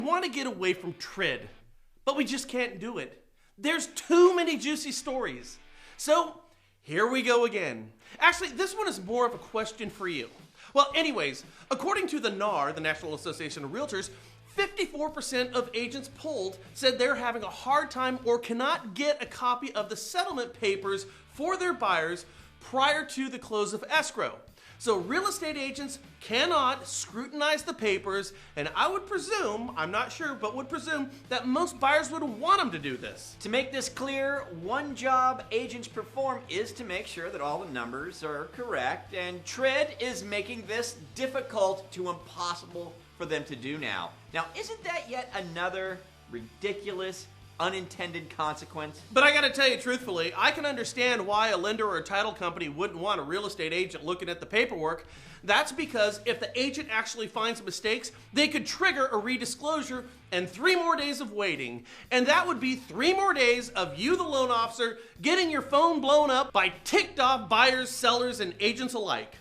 We want to get away from TRID, but we just can't do it. There's too many juicy stories. So here we go again. Actually, this one is more of a question for you. Well, anyways, according to the NAR, the National Association of Realtors, 54% of agents polled said they're having a hard time or cannot get a copy of the settlement papers for their buyers prior to the close of escrow. So real estate agents cannot scrutinize the papers, and I would presume, I'm not sure, but would presume that most buyers would want them to do this. To make this clear, one job agents perform is to make sure that all the numbers are correct, and TRID is making this difficult to impossible for them to do now. Now, isn't that yet another ridiculous unintended consequence? But I gotta tell you truthfully, I can understand why a lender or a title company wouldn't want a real estate agent looking at the paperwork. That's because if the agent actually finds mistakes, they could trigger a redisclosure and 3 more days of waiting. And that would be 3 more days of you, the loan officer, getting your phone blown up by ticked off buyers, sellers, and agents alike.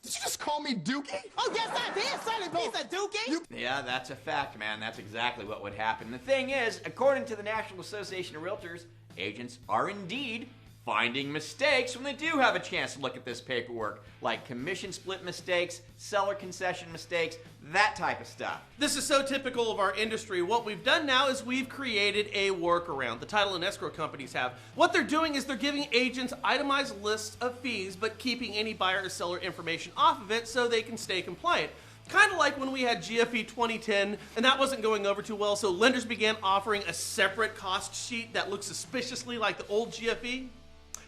Did you just call me Dookie? Oh, yes, I did, sonny piece of Dookie. Yeah, that's a fact, man. That's exactly what would happen. The thing is, according to the National Association of Realtors, agents are indeed finding mistakes when they do have a chance to look at this paperwork, like commission split mistakes, seller concession mistakes, that type of stuff. This is so typical of our industry. What we've done now is we've created a workaround. The title and escrow companies have. What they're doing is they're giving agents itemized lists of fees, but keeping any buyer or seller information off of it so they can stay compliant. Kind of like when we had GFE 2010 and that wasn't going over too well, so lenders began offering a separate cost sheet that looked suspiciously like the old GFE.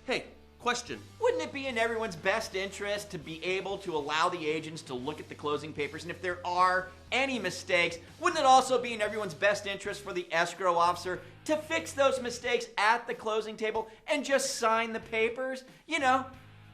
Hey, question. Wouldn't it be in everyone's best interest to be able to allow the agents to look at the closing papers? And if there are any mistakes, wouldn't it also be in everyone's best interest for the escrow officer to fix those mistakes at the closing table and just sign the papers? You know,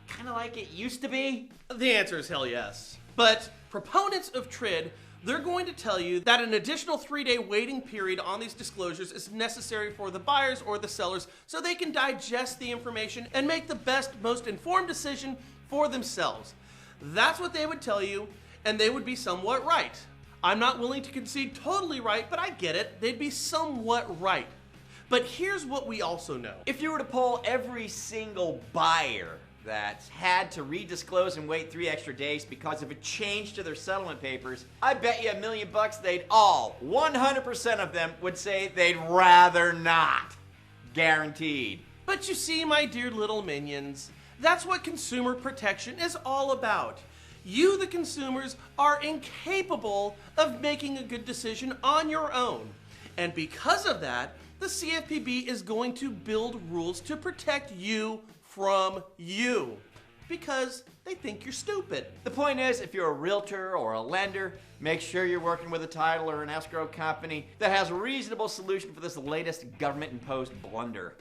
kind of like it used to be? The answer is hell yes. But proponents of TRID, they're going to tell you that an additional 3-day waiting period on these disclosures is necessary for the buyers or the sellers so they can digest the information and make the best, most informed decision for themselves. That's what they would tell you, and they would be somewhat right. I'm not willing to concede totally right, but I get it. They'd be somewhat right. But here's what we also know. If you were to poll every single buyer that's had to redisclose and wait 3 extra days because of a change to their settlement papers, I bet you $1 million they'd all, 100% of them, would say they'd rather not. Guaranteed. But you see, my dear little minions, that's what consumer protection is all about. You, the consumers, are incapable of making a good decision on your own. And because of that, the CFPB is going to build rules to protect you from you, because they think you're stupid. The point is, if you're a realtor or a lender, make sure you're working with a title or an escrow company that has a reasonable solution for this latest government-imposed blunder.